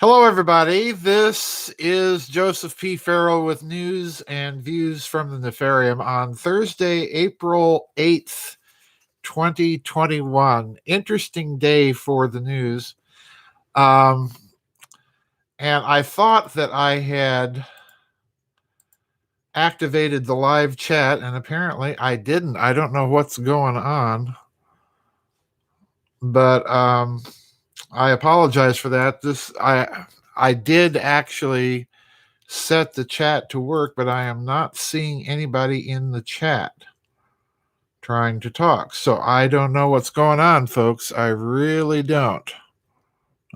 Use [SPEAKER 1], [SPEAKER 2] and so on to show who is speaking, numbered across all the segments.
[SPEAKER 1] Hello, everybody. This is Joseph P. Farrell with news and views from the Nefarium on Thursday, April 8th, 2021. Interesting day for the news. Um, and I thought that I had activated the live chat, and apparently I didn't. I don't know what's going on, but I apologize for that. I did actually set the chat to work, but I am not seeing anybody in the chat trying to talk. So I don't know what's going on, folks. I really don't.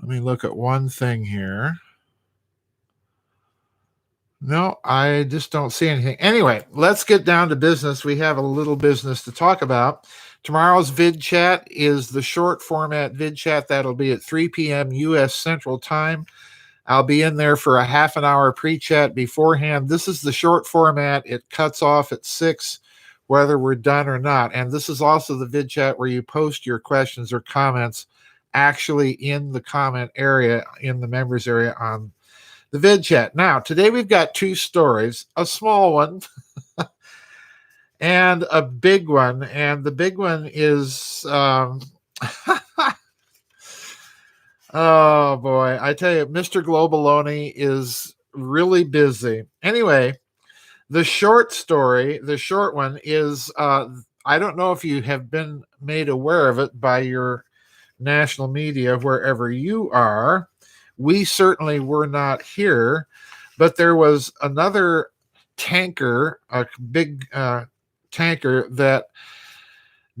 [SPEAKER 1] Let me look at one thing here. No, I just don't see anything. Anyway, let's get down to business. We have a little business to talk about. Tomorrow's vid chat is the short format vid chat. That'll be at 3 p.m. U.S. Central Time. I'll be in there for a half an hour pre-chat beforehand. This is the short format. It cuts off at 6, whether we're done or not. And this is also the vid chat where you post your questions or comments actually in the comment area, in the members area on the vid chat. Now, today we've got two stories, a small one and a big one. And the big one is... Oh boy, I tell you, Mr. Globaloni is really busy. Anyway, the short one is I don't know if you have been made aware of it by your national media wherever you are. We certainly were not here, but there was another tanker, a big tanker that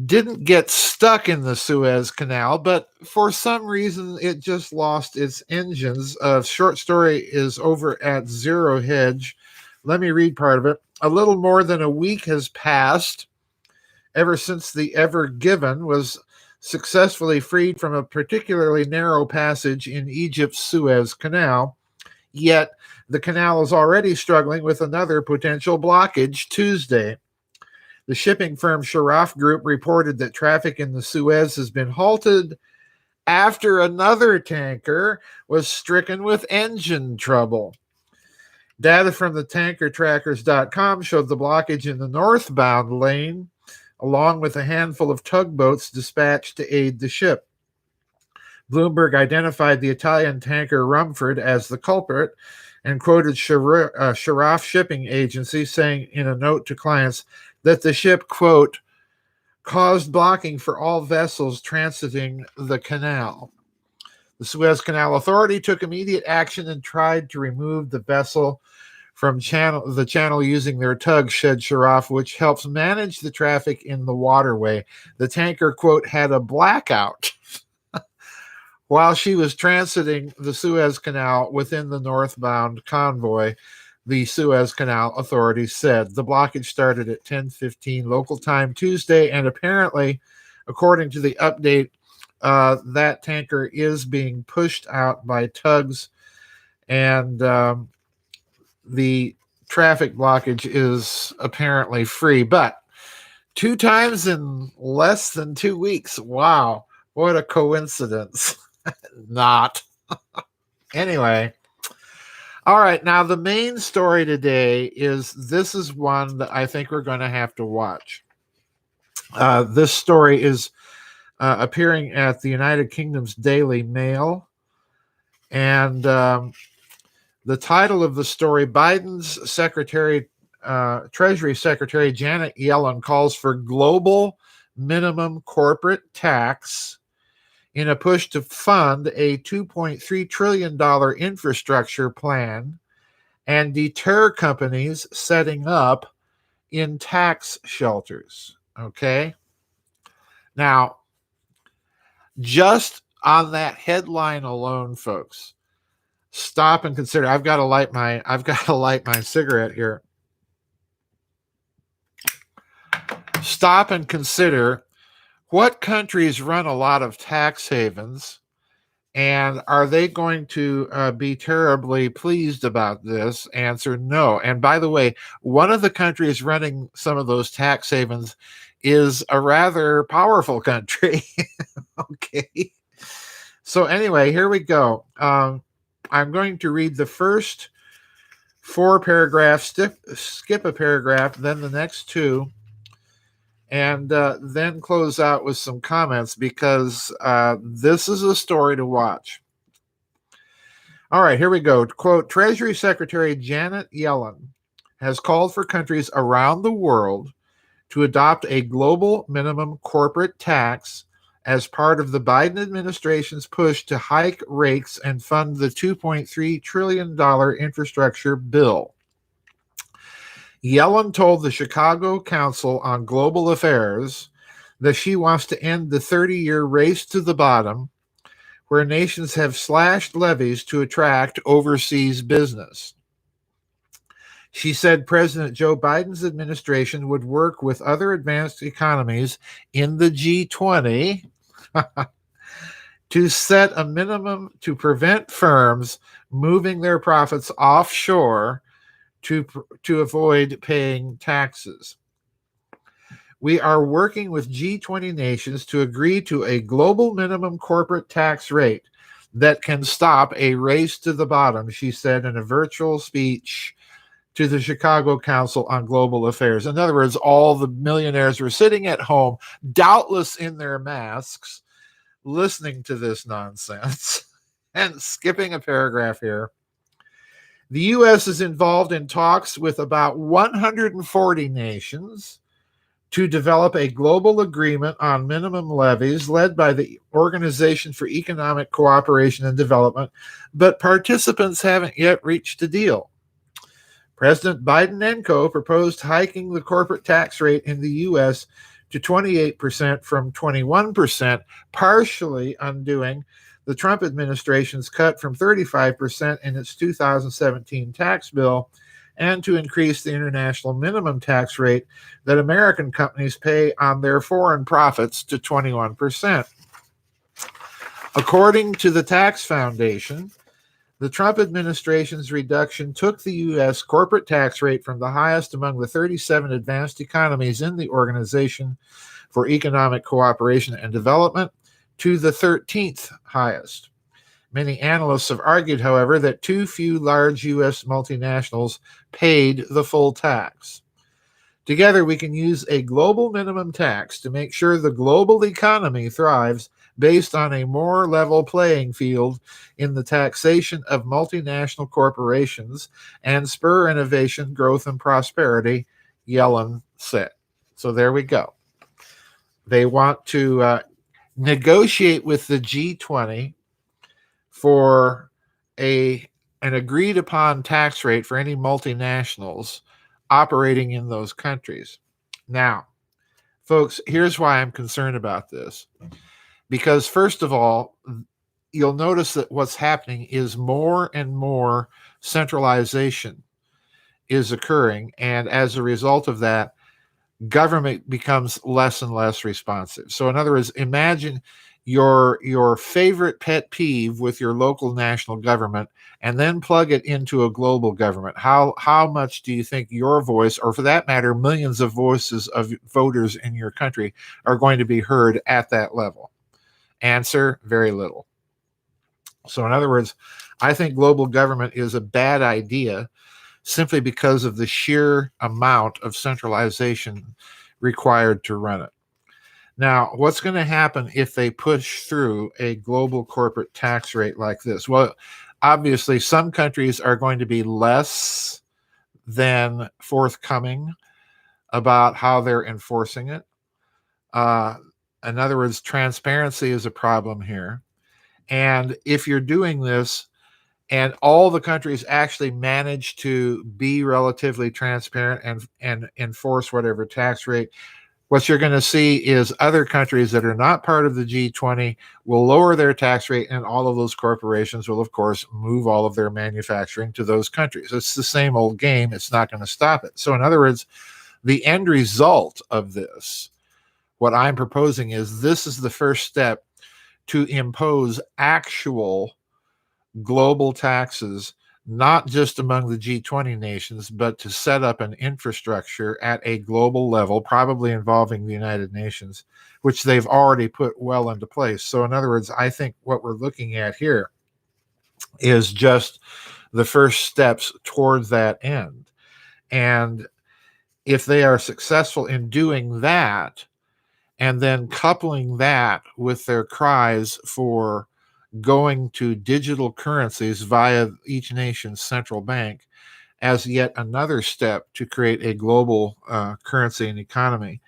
[SPEAKER 1] didn't get stuck in the Suez Canal, but for some reason it just lost its engines. Short story is over at Zero Hedge. Let me read part of it. A little more than a week has passed ever since the Ever Given was successfully freed from a particularly narrow passage in Egypt's Suez Canal. Yet the canal is already struggling with another potential blockage Tuesday. The shipping firm Sharaf Group reported that traffic in the Suez has been halted after another tanker was stricken with engine trouble. Data from the tankertrackers.com showed the blockage in the northbound lane, along with a handful of tugboats dispatched to aid the ship. Bloomberg identified the Italian tanker Rumford as the culprit and quoted Sharaf Shipping Agency saying in a note to clients that the ship, quote, caused blocking for all vessels transiting the canal. The Suez Canal Authority took immediate action and tried to remove the vessel from the channel using their tug, said Sharaf, which helps manage the traffic in the waterway. The tanker, quote, had a blackout while she was transiting the Suez Canal within the northbound convoy, the Suez Canal Authority said. The blockage started at 10:15 local time Tuesday, and apparently, according to the update, that tanker is being pushed out by tugs, and the traffic blockage is apparently free. But 2 times in less than 2 weeks. Wow, what a coincidence. Not. Anyway. All right, now the main story today this is one that I think we're going to have to watch. This story is appearing at the United Kingdom's Daily Mail, and the title of the story, Biden's Treasury Secretary Janet Yellen calls for global minimum corporate tax in a push to fund a $2.3 trillion infrastructure plan and deter companies setting up in tax shelters. Okay? Now, just on that headline alone, folks, stop and consider. I've got to light my cigarette here. Stop and consider, what countries run a lot of tax havens, and are they going to be terribly pleased about this? Answer, no. And by the way, one of the countries running some of those tax havens is a rather powerful country. Okay. So anyway, here we go. I'm going to read the first 4 paragraphs, skip a paragraph, then the next 2, and then close out with some comments, because this is a story to watch. All right, here we go. Quote, Treasury Secretary Janet Yellen has called for countries around the world to adopt a global minimum corporate tax as part of the Biden administration's push to hike rates and fund the $2.3 trillion infrastructure bill. Yellen told the Chicago Council on Global Affairs that she wants to end the 30-year race to the bottom, where nations have slashed levies to attract overseas business. She said President Joe Biden's administration would work with other advanced economies in the G20 to set a minimum to prevent firms moving their profits offshore to avoid paying taxes. We are working with G20 nations to agree to a global minimum corporate tax rate that can stop a race to the bottom, she said in a virtual speech to the Chicago Council on Global Affairs. In other words, all the millionaires were sitting at home, doubtless in their masks, listening to this nonsense. And skipping a paragraph here. The U.S. is involved in talks with about 140 nations to develop a global agreement on minimum levies led by the Organization for Economic Cooperation and Development, but participants haven't yet reached a deal. President Biden and co. proposed hiking the corporate tax rate in the U.S. to 28% from 21%, partially undoing the Trump administration's cut from 35% in its 2017 tax bill, and to increase the international minimum tax rate that American companies pay on their foreign profits to 21%. According to the Tax Foundation, the Trump administration's reduction took the U.S. corporate tax rate from the highest among the 37 advanced economies in the Organization for Economic Cooperation and Development to the 13th highest. Many analysts have argued, however, that too few large U.S. multinationals paid the full tax. Together, we can use a global minimum tax to make sure the global economy thrives based on a more level playing field in the taxation of multinational corporations and spur innovation, growth, and prosperity, Yellen said. So there we go. They want to negotiate with the G20 for an agreed upon tax rate for any multinationals operating in those countries. Now, folks, here's why I'm concerned about this. Because first of all, you'll notice that what's happening is more and more centralization is occurring. And as a result of that, government becomes less and less responsive. So in other words, imagine your favorite pet peeve with your local national government and then plug it into a global government. How much do you think your voice, or for that matter, millions of voices of voters in your country, are going to be heard at that level? Answer, very little. So in other words, I think global government is a bad idea simply because of the sheer amount of centralization required to run it. Now, what's going to happen if they push through a global corporate tax rate like this? Well, obviously, some countries are going to be less than forthcoming about how they're enforcing it. In other words, transparency is a problem here. And if you're doing this, and all the countries actually manage to be relatively transparent and enforce whatever tax rate, what you're going to see is other countries that are not part of the G20 will lower their tax rate, and all of those corporations will, of course, move all of their manufacturing to those countries. It's the same old game. It's not going to stop it. So in other words, the end result of this, what I'm proposing is this is the first step to impose actual global taxes, not just among the G20 nations, but to set up an infrastructure at a global level, probably involving the United Nations, which they've already put well into place. So in other words, I think what we're looking at here is just the first steps towards that end. And if they are successful in doing that, and then coupling that with their cries for going to digital currencies via each nation's central bank as yet another step to create a global currency and economy,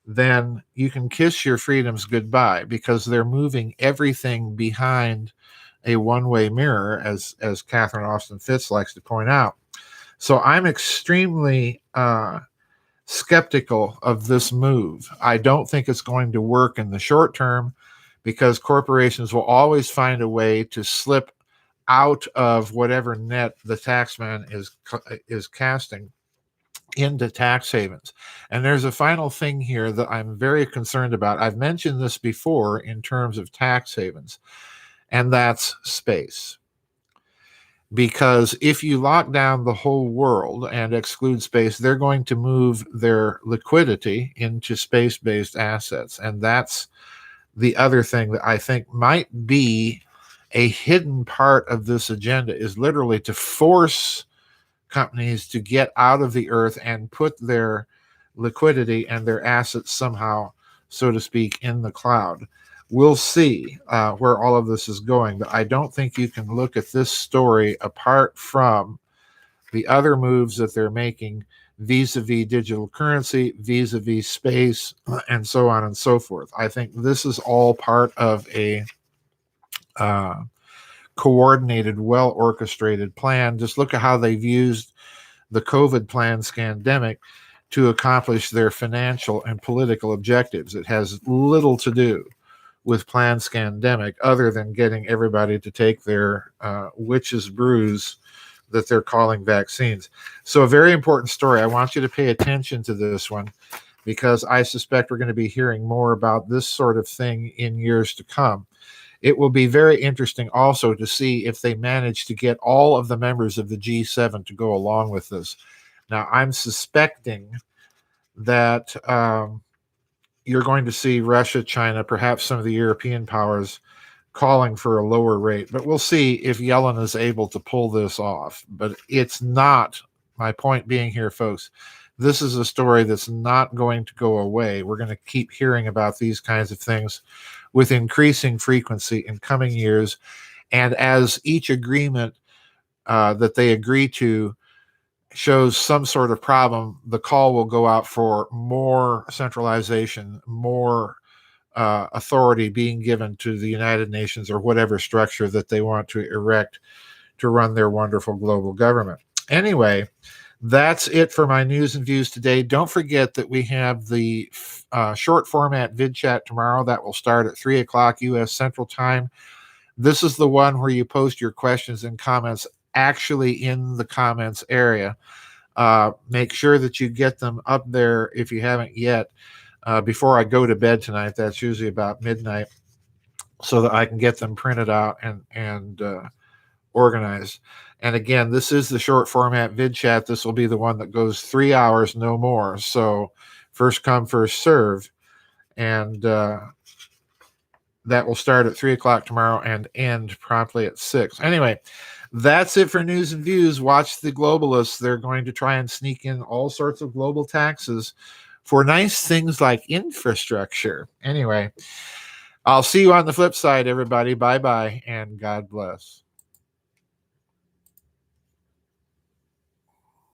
[SPEAKER 1] then you can kiss your freedoms goodbye, because they're moving everything behind a one-way mirror, as Catherine Austin Fitts likes to point out. So I'm extremely skeptical of this move. I don't think it's going to work in the short term, because corporations will always find a way to slip out of whatever net the taxman is casting into tax havens. And there's a final thing here that I'm very concerned about. I've mentioned this before in terms of tax havens, and that's space. Because if you lock down the whole world and exclude space, they're going to move their liquidity into space-based assets. And that's the other thing that I think might be a hidden part of this agenda, is literally to force companies to get out of the earth and put their liquidity and their assets somehow, so to speak, in the cloud. We'll see where all of this is going, but I don't think you can look at this story apart from the other moves that they're making vis-a-vis digital currency, vis-a-vis space, and so on and so forth. I think this is all part of a coordinated, well-orchestrated plan. Just look at how they've used the COVID plan scandemic to accomplish their financial and political objectives. It has little to do with Plan Scandemic other than getting everybody to take their witch's brews that they're calling vaccines. So a very important story. I want you to pay attention to this one, because I suspect we're going to be hearing more about this sort of thing in years to come. It will be very interesting also to see if they manage to get all of the members of the G7 to go along with this. Now, I'm suspecting that you're going to see Russia, China, perhaps some of the European powers calling for a lower rate. But we'll see if Yellen is able to pull this off. But it's not, my point being here, folks, this is a story that's not going to go away. We're going to keep hearing about these kinds of things with increasing frequency in coming years. And as each agreement that they agree to shows some sort of problem, the call will go out for more centralization, more authority being given to the United Nations or whatever structure that they want to erect to run their wonderful global government. Anyway, that's it for my news and views today. Don't forget that we have the short format vid chat tomorrow. That will start at 3 o'clock U.S. Central Time. This is the one where you post your questions and comments actually in the comments area. Make sure that you get them up there if you haven't yet before I go to bed tonight. That's usually about midnight, so that I can get them printed out and organized. And again, this is the short format vid chat. This will be the one that goes 3 hours, no more. So first come, first serve. And that will start at 3 o'clock tomorrow and end promptly at 6. Anyway, that's it for news and views. Watch the globalists. They're going to try and sneak in all sorts of global taxes for nice things like infrastructure. Anyway, I'll see you on the flip side, everybody. Bye-bye, and God bless.